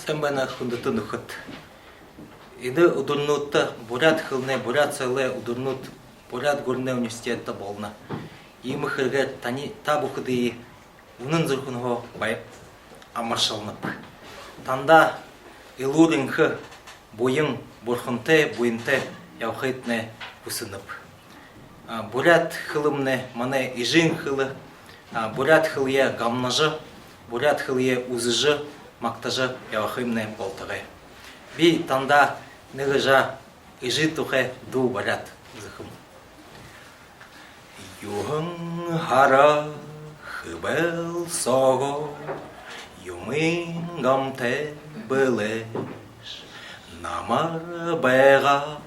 Эмбана хундутун ухат. Иды удурнутта бурят хылне, бурят сайле удурнут бурят горне университетта болна. Имы хырга тани табу хыды унын зырхунго бай амаршалнып. Танда илурынхы буйын бурхунте буйынте яухайтне усынып. Бурят хылымне мане ижин хылы, бурят хылье гамнажы, бурят хылье узыжы, мактажы яухаймне болтагы. Би танда нығыжа ижи тухе ду барят зыхым. Юхын хара хыбел сого, юмын гамте былеш, намар бега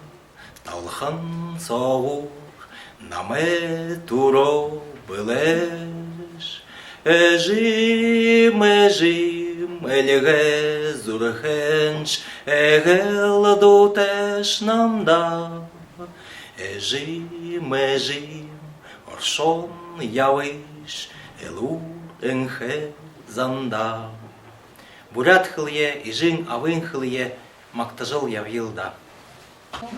талхан соғур, наме туро былеш, эжим элге зурхенш, эгел дутеш намда, эжим оршон явиш, элу энхе занда. Бурят хылье, ижин авын хылье, мактажыл явилда.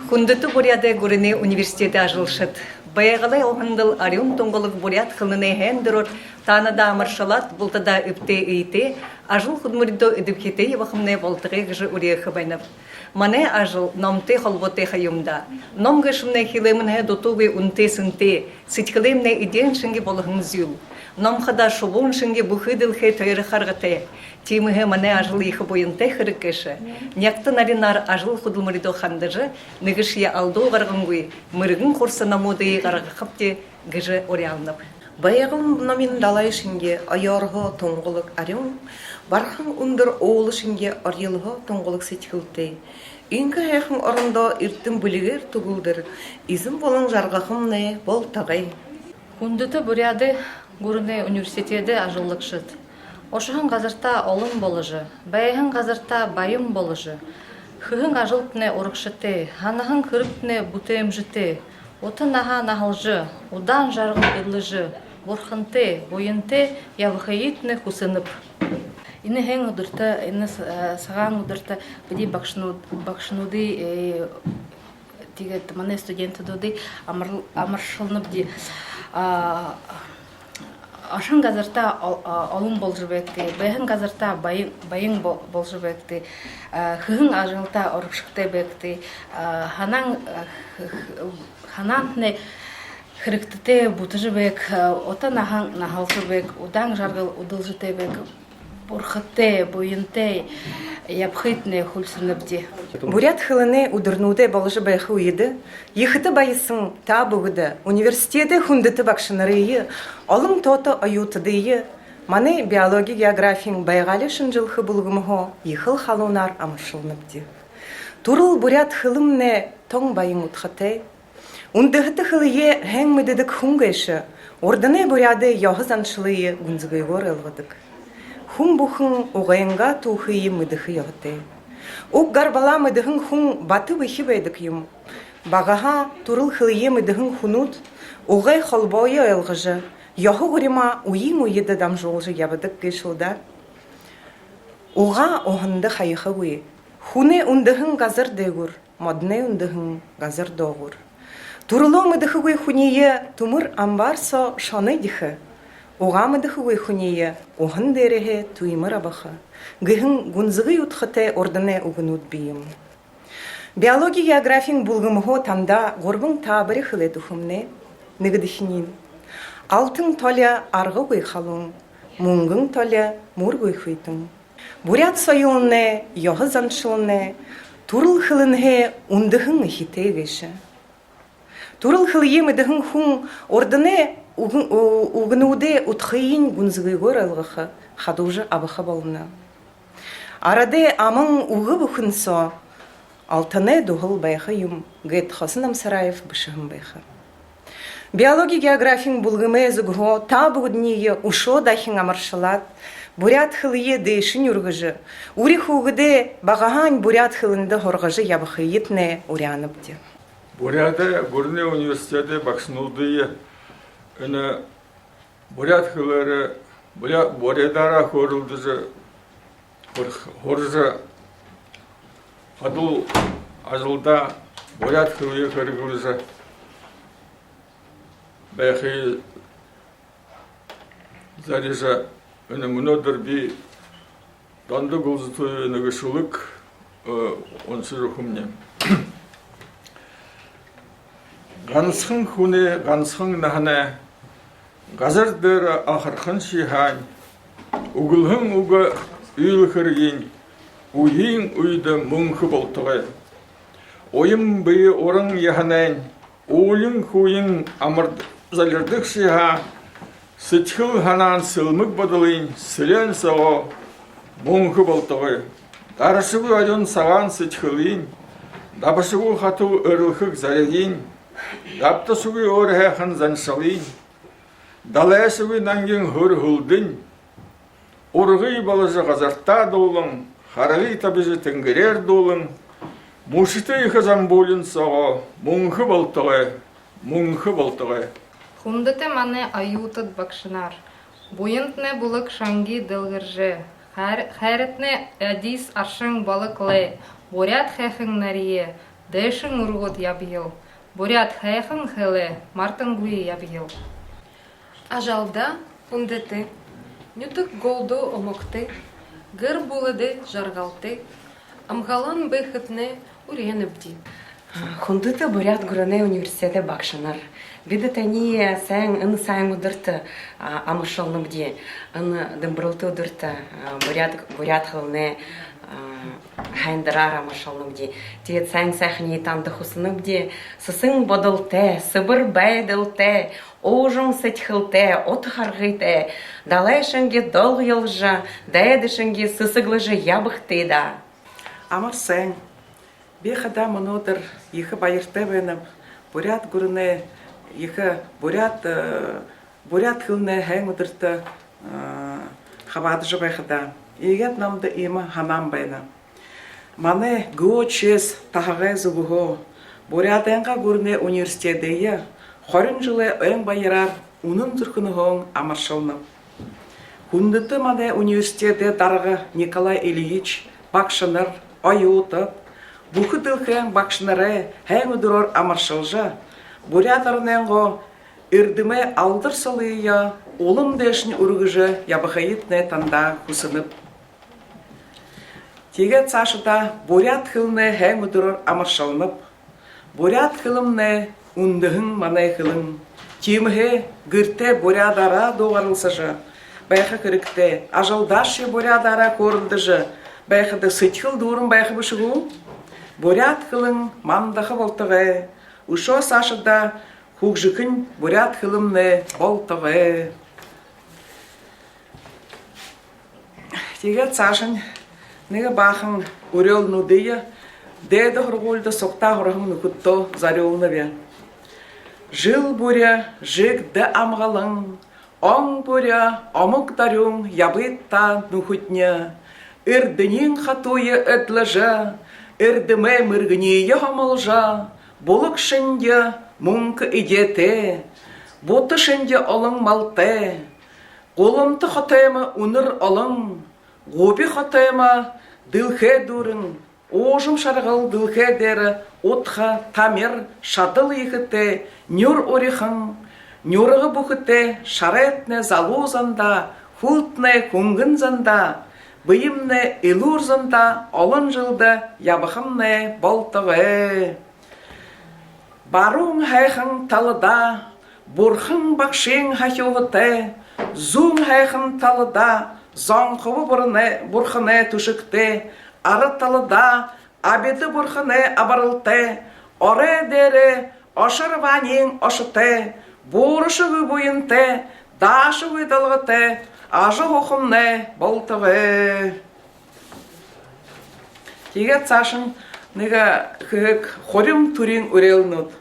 Хундыту буряде гурине университеті ажылшыт. Баяғалай оғындыл ариун тоңғылық бурят хылыне хендірор, танада амаршалат бұлтада үпте үйте, ажыл худмуридо үдіпхете евахымне болтығы ғжы үрияқы байнап. Мане ажыл номте холботе хайымда. Ном ғышымне хилеміне дотуғы унте сынте, ситхилемне иден шынге болығын зюл. Ном қада шубун шынге бұхыдылхе тойры қарғыте. Тимыхе мане ажыл ихы бойынте хырыккешы. Някты наринар ажыл худмуридо хандыжы, нығышия алду ғарғынгуй, мырығын құрсына моды ғарғықыпте ғжы ориалнып. Баяғым номин далайшынге айарғы тоңғылық арем, бархын ұндыр оғылышынге арелғы тоңғылық сетхілті. Ингі әхін орында ирттім білігер тұғылдыр, изім болың жарғақымны бол тағай. Хундыты буряды гурне университеті ажыллықшыд. Ошығын ғазырта олым болыжы, баяғын ғазырта байым болыжы. Хығын ажылтне орықшыты, ханығын кіріптне бұтыем жыты. Отын аға нағылжы, удан жарғын ирлыжы, борхынты, бойынты, явықайытны хусынып. Ины хен удырта, ины саған удырта, біде бақшынуды, тегет, мане студенті доды, амаршылынып де. Ашын газарта олым болжы бәкті, бәйін газарта байын болжы бәкті, хығын ажылта орықшықты бәкті, ханантны хіріктіте бұтыжы бәк, отан ағын нағалжы бәк, удан жарғыл удылжы бәк, бұрқытты, бойынты, япхытны хулсынып де. Бурят хылыне удырнуде болжы бәйхі уйды, ехіті байысын табығыды, университеті хундыты бақшынырыйы, олым тоты аютыдыйы, маны биология географияң байғалы шынжылхы бұлғымығы ехіл халунар амышылынып де. Турыл бурят хылымне тоң байын ұтқыты, ундығыты хылые хәң мүдідік хуңгайшы, ордыны буряды яғыз аншылые гүнзігайғыр елғыдық. Хум бухын оғайынға тухые мүдіхі яғыты. Ук гарбала мүдіхін хум баты вихи бәйдік юм. Бағаға турыл хылые мүдіхін хунут, оғай холбойы елғыжы, яғы ғырима уйын уйыды дам жолжы ябыдық кешілда. Оға оғынды қайықы өй. Хуне үндіхін ғазыр дегір, мадне үндіхін ғазыр доғыр. Турылы мүдіхі өй хуние тумыр амбарсо шаны дихі. Оға мүдіхі өй хуние оғын дерехе туймыр абықы. Гыхын гүнзігі үтқыте ордыне уғынуд бейім. Биология географияң бұлғымығы танда ғорбың табыры хылы дұхымне нігідіхінен. Алтын толя арғы өй қалың, мұңғың толя мұр өй хыйтың. Бурят сойылыне, яғы заншылыне, турыл хылынге үндіхін хите веші. Турыл хылые мүдіхін хуң ордыне уғынуде ұтқиын гүнзігі гөр алғықы қадужы абықы болына. Араде амың уғы бұқынсо, алтыне дұғыл байқы юм, гет Хосын Амсараев бұшығын байқы. Биология географияң бұлғымы зүгіғо табы үдінеге ұшо дахин амаршылат, бурят хылые дейшін үргіжі, үрі хуғыде бағаған бурят хылынды хорғыжы ябықы етіне ұрянып де. Буряды Гурне университеті бақшынуды бурят хылары Бурядара хорылдыжы хоржы Адыл ажылда бурят хылые кыргылжа. Бәхи зарежа өнімінодыр би данды гылзыты нөгішілік онсы рухымне. Ғанысқын хуне, ғанысқын нахане, ғазырдыр ақырқын шихань, угылхын уғы үйіл кірген, уйын үйді мұңқы болтығы. Ойым бейі орын яханайн, ойын хуйын амырд залердік шиха, сытхыл ханан сылмык бадылын, сілен саға мұңқы болтығы. Дарышығы айын саған сытхылын, дабышығы хату өрілхік зарегін, даптышығы орхайқын заншалын, далайшығы нанген хыр хылдын, орғы балыжы ғазарта долын, харығы табыжы тінгірер долын, мушыты ихазан болын саға мұңқы болтығы. Хундыте мане аютыт бакшынар. Буйынтне булык шанги дылгыржы. Хайретне әдис аршың балықлы. Бурят хэхың нарие. Дэшың ургут ябил. Бурят хэхың хылы. Мартын гуи ябил. Ажалда хундыты. Нютык голду омокты. Гыр булыды жаргалты. Амгалан бэхытне уреныбди. Хундыты бурят гуране университеті бақшынар. Видите, они сәң ын сәң удырты амышылным де, ын дымбырылты удырты бурят хылны хайндырар амышылным де. Тет сәң сәхіне танды хусыным де, сысың бодылты, сыбыр бәйділті, оғжың сәтхілті, от харғыты, далай шынге дол елжы, дәйді шынге сысыглыжы ябықты да. Амар сәң, бейхада мұнодыр, ехі байырты бәнім, бурят гурыне, ехі бурят хылны хэң удырты хабадыжы байхада. Егет намды има ханам бәйна. Мане гуо чес тахағай зубуғо, бурят әңға гурыне университедейі, хорын жылы өң байырар, унын зүркіні хоң амаршылны. Хундыты мане университеде дарығы Николай Ильич бақшыныр, ойутып, бұқы дылхен бақшыныры хэң удырор амаршылжы, бурядарненго ирдиме алдыр салыя, олым дэшни ургыжы ябахаитне танда хусынып. Тегет сашыда бурят хылны хэң удырор амаршылнып, бурят хылымны ундыхын манай хылын, тимхе гырте бурядара доғарылсыжы, байхы кірікте ажалдашы бурядара көрілдіжі, байхыды сытхыл дұрын байхы бішігу, бурят хылын мандахы болтығы, ушо сашыда хугжыкын бурят хылымны болтығы. Тегет сашын неге бахын урел нудыя, деді хұрғылды соқта хұрғын нүкітто зарелны бе. Жыл буря жигді амғалың, оң буря омық дарюң ябытта нүхітне, үрдінен хатуы өтліжі, үрдіме мұргінейі хомылжа, болық шынде мұңқы идеті, боты шынде олың малты, қолымты хотаймы ұныр олың, ғоби хотаймы дылхе дұрын, оғым шарғыл дылхе дәрі, отқа тамер шадыл ехіті, нүр орихын, нүрығы бұқыты шаретне залузанда, хултне күнгінзанда, бұйымны илурзында олын жылды ябықымны болтығы. Баруң хайхын талыда, бұрхын бақшың хахиоғыты, зұң хайхын талыда, зоңқывы бұрхыны түшікті, ары талыда, абеті бұрхыны абарылты, оре дәрі, ошыр ванен ошыты, бұрышығы бұйынты, дашығы далғыты, ажы оқымны болтығы. Тегет сашын неге хык хорым турин үрелнуд.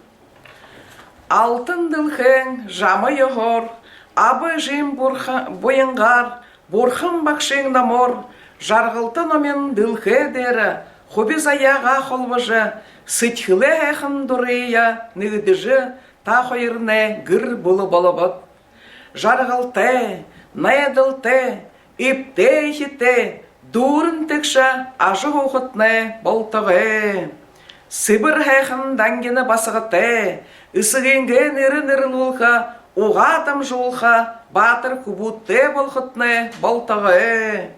Алтын дылхен жамы йохор, абы жим бойыңғар, борхым бақшың намор, жарғылтын омен дылхе дәрі, хобиз аяға холвыжы, сытхылы әхін дұрыя, нігдіжі та хойырны гір бұлы болыбыд. Жарғылты, найдылты, ипте хите, Дурын текше ажы оқытны болтығы. Сыбыр хайхын дангені басығыты. Исыгенген ирін улха, уғатым жулха, батыр күбутты болхытны болтығы.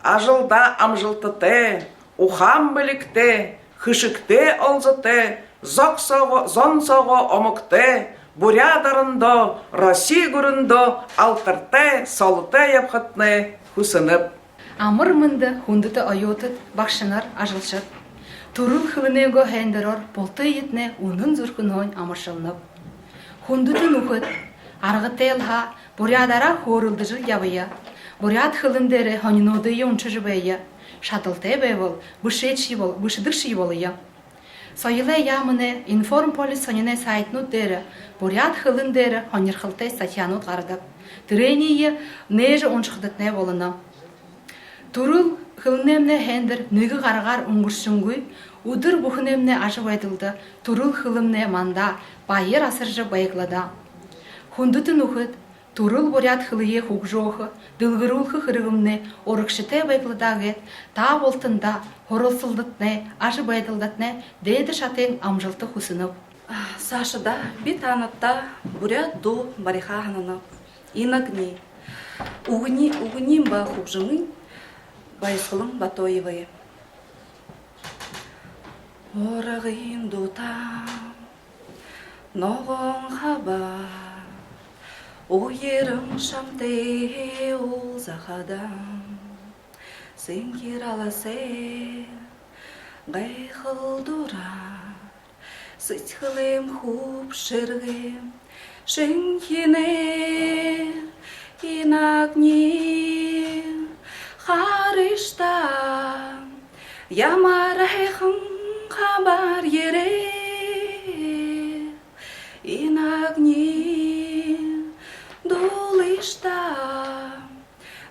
Ажылда амжылтыты, ухам білікті, хышыкты олзыты, зон соғы омыкты, бурядарындо, Россия гүріндо, алтырты, солыты япхытны хүсініп. Амыр мынды хундыты айотыт, бақшынар ажылшыт. Турул хылынего хендерор, болты етне унын зуркынойн амыршылынып. Хундыты нухыт, арғыты елха, бурядара хорылды жыл ябыя. Буряд хылындері хониноды йончыжы бәйя. Шатылты бәйвол, бышыдықшы болыя. Сойлы ямыны информполис сонене сайтнут дәрі, буряд хылындері хонирхылты статьянут ғардып. Трение нежі оншықтытне болына. Турул хылынемне хендер нүгі қарғар ұңғыршыңгүй, удыр бұхынемне ажып айтылды, турул хылымне манда байыр асыржы байықлада. Хундытын ұхыт, турул буряд хылые хук жоғы, дылғырулқы хырығымне орықшыте байықладағет, та болтында хорылсылдытне, ажып айтылдатне, дейді шатен амжылты хусынып. Сашыда бит анытта буряд ду бариха ханынып. Инагни. Угним ба хубжыңын, байсылым Батоевые. Орағын дутам, ноғын хабар, ойерім шамте ол захадам, сен кераласе, ғайқыл дурар, сытхылым хуб шыргым, Шенхине инагни харишта ямарахым хабар ере инагни дулишта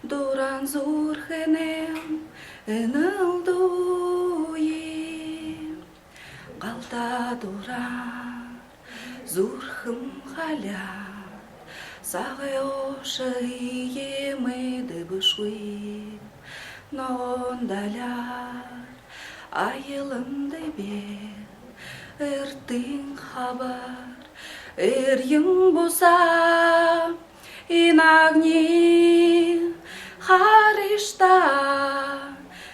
дуран зурхенем энылдуи қалта дуран зурхым халя сағай ошы емеді бұшуи ноғындаляр айылымды бер үртің хабар үрйің боса инагни харишта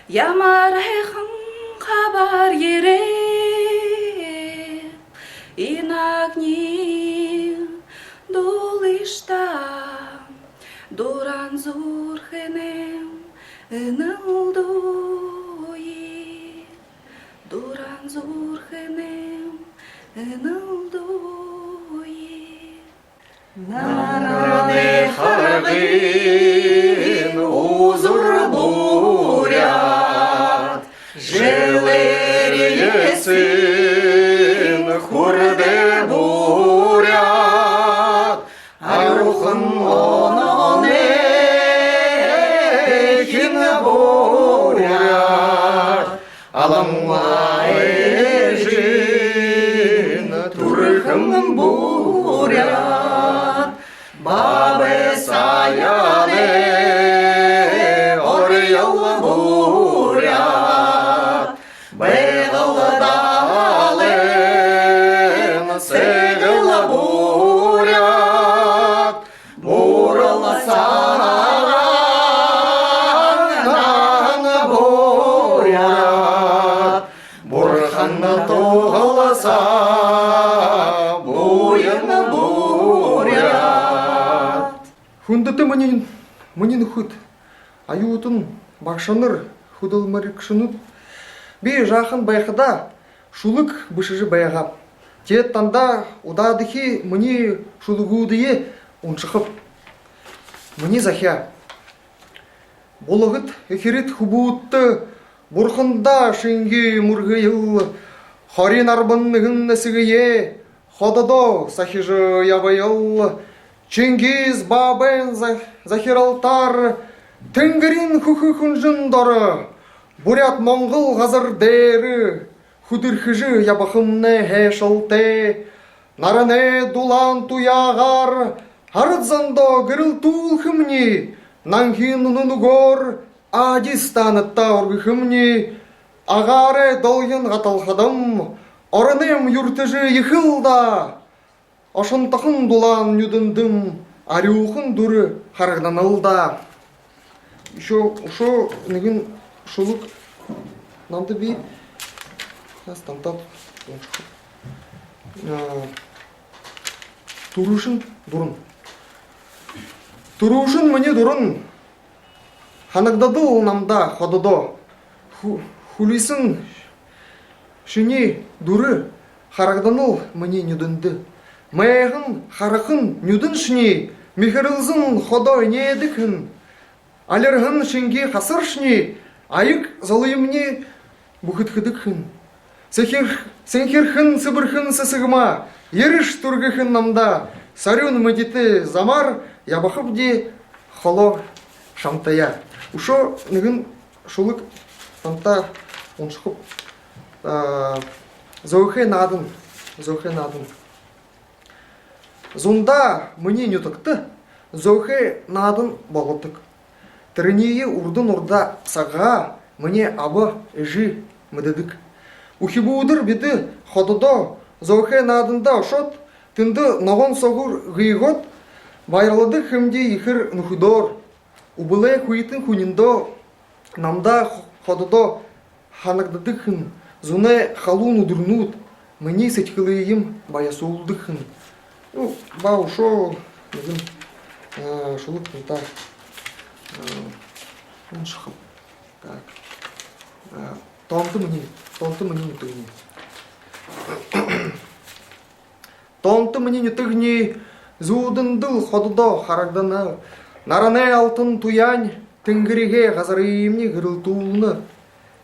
ямарайхым хабар ере инагни дулишта дуран зурхенем энылдуи дуран зурхенем энылдуи Народы харгын узур бурят желересин хурде бурят арухын онон эхин бурят аламлай ежин турхын бурят бабы саяны орел бурят бегал далын сыгыл бурят бурыл сағаннан бурят бурханны туғылса буйын бурят. Хундыты манин худ, аюутын бақшаныр худылмарик шынут. Бей жақын байқыда шулық бышыжы баяғап. Тет танда удадыхи мани шулығудые уншықып. Мани захя. Болығыт эхерет хубуутты бурхында шынге мұрғайыл. Харин арбынығын нәсігіе хододо сахижы ябайыл. Чингиз бабен захиралтар тінгірін хухухунжындары. Бурят моңғыл ғазыр дәрі, худырхыжы ябақымны хэшылты, нарыны дулан туяғар, арыдзандо гырыл тулхымни, наңхин унугор, Адис танытта оргыхымни, агаре долген гаталхадым, орынем юртыжы йыхылда. Ошонтахын дулан юдындым, арюхын дуры харагданылда. Еще неген шулук намды би. Стантап. Турушын дурын. Турушын мне дурын. Ханагдадыл намда хододо. Хулисын шыне дуры харагданыл мне нюдынды. Мэйхын харахын нюдын шыне михырылзын ходой недікін. Алерхын шынге хасыр шыне айык залыйымне бұхыт-хыдықхын. Сенхерхын сыбырхын сысығыма еріш тургыхын намда сарюн мыдеті замар ябахып де холо шамтая. Ушо нігін шулык тамта оншықып зоухе надын. Зунда мне нютыкты, зоухе надын болотык. Тірінейі урдын урда саға мне абы жи мыдыдык. Ухибудыр биді хододо зоухе надында ошот, тынды ноғын соғыр ғиғот, байралады хымде ихыр нухудор. Убылай хуитын хуниндо, намда хододо ханагдадыхын, зуне халун удырнут, мне сетькылыйым баясулдыхын. Бау шо, шулык так. Шахып. Так. Тонты мне не тыгни. Тонты мне не тыгни, зудындыл ходудо харагданы. Наране алтын туянь, тынгыриге газарыйымни гырылтуулны.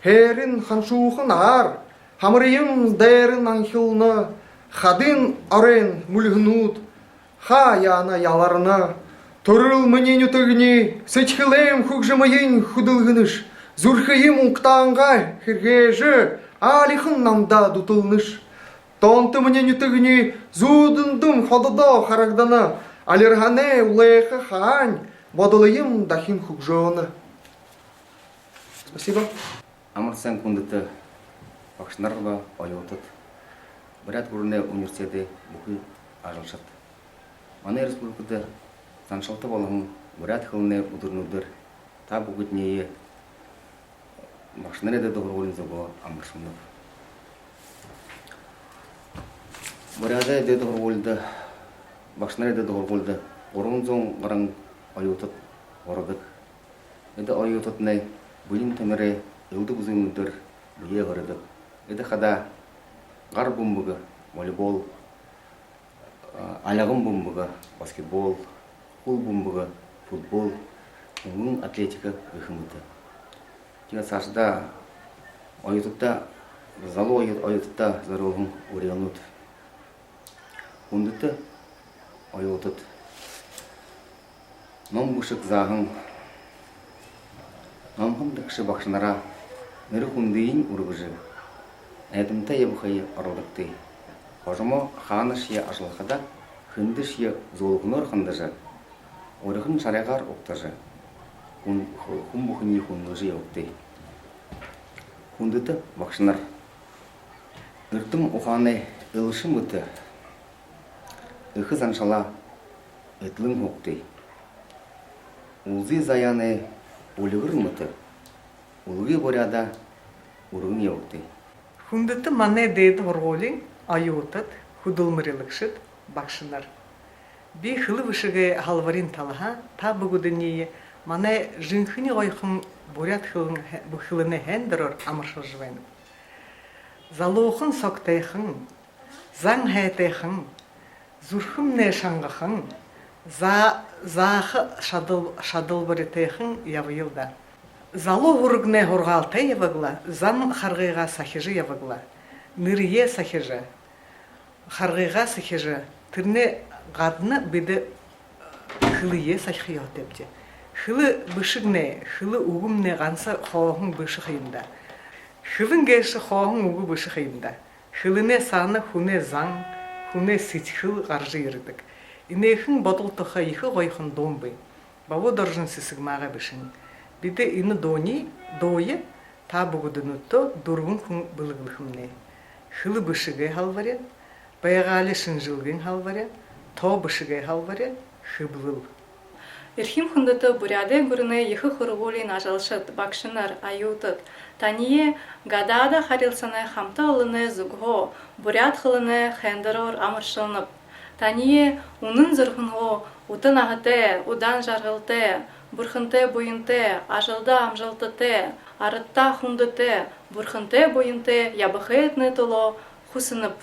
Херин ханшухын ар, хамырыйым дэрин анхилны. Хадын арен мульгнут, ха яна яларына. Турыл мне не тыгни, сычхылем хукжымайын худылгыныш. Зурхыйым уктанга хиргежі, алихын намда дутылныш. Тонты мне не тыгни, зудындым ходыдо харагданы. Алергане улайха хань, бодылыйым дахим хукжоны. Спасибо. Амырсан кундыты бақшынарға ойотыт. Бірат көріне университеті бүкіл ажылшыт. Маны республикада саншалты болығын бірат қылыне ұдырнудыр. Та бүгітнее бақшынар еді доғыр олын зоғы амыршынып. Бірады еді доғыр олды, бақшынар еді доғыр олды. Орын зоң ғырың ойотыт орыдық. Еді ойотытны бұйын темірі Илды бұзыңдыр бұйе ғырыдық. Еді қада ғар бұмбығы, волейбол, алағым бұмбығы, баскетбол, қол бұмбығы, футбол, ұңын атлетика ғықымыды. Тегі сашыда ойытытта, залы ойытытта зарылғын орелынуд. Ұндыты ойытыт. Ном бұшық зағын, номғым дықшы бақшынара ныры хундыйын ургыжы. Әдімті ебұқайы арылдықты. Қожымы ханы шия ашылқада хынды шия золғыныр қындыжы. Орықын шарайғар оқтыжы. Хун бұқыны хундыжы еуқты. Хундыты бақшынар. Үртім ұқаны ылышым ұты. Үхі заншала үтлің оқты. Улзы заяны улығыр мұты. Улығы боряда урын еуқты. Хундыты мане дейді орғолин, айуытыт, худылмырылықшыт, бақшынар. Би хылы вышығы халварин талаға, та бұгудыние, мане жынхыны ойқын борят хылыны хендерор амыршыл жывайны. Залуқын соқтайқын, заң хәйтайқын, зурхым не шаңғықын, зағы шадыл бұрытайқын явыйылда. Залы ғұрғыне ғұрғалта евігла, зам қарғыға сахижы евігла. Нырие сахижы, қарғыға сахижы, түрне ғадыны беді хылые сахия депте. Хылы бішігне, хылы уғымне ғанса хоғын бішіғейімда. Хылын гейші хоғын уғы бішіғейімда. Хылыне саны хуне заң, хуне сетхыл ғаржы ердік. Инейхін бодыл тұқа ехі ғойхын домбы. Бавы доржын сісігмаға бішін. Биде ины дони, дойы, та бугудынутто дургун хун былыгылхымне. Хылы бышыгай халваря, баягали шынжылгын халваря, то бышыгай халваря, хыблыл. Ирхим хундаты буряде гурны ехы хургулин ажалшыт, бакшынар, аютыт. Тание гадада харилсаны хамта ылыны зугхо, бурят хылыны хендерор амыршылнып. Тание унын зырхынхо, утын ағыте, удан жарғылте, бурхынте бойынте, ажылда амжылтыте, арытта хундыте, бурхынте бойынте, ябықы етні тұло, хусынып.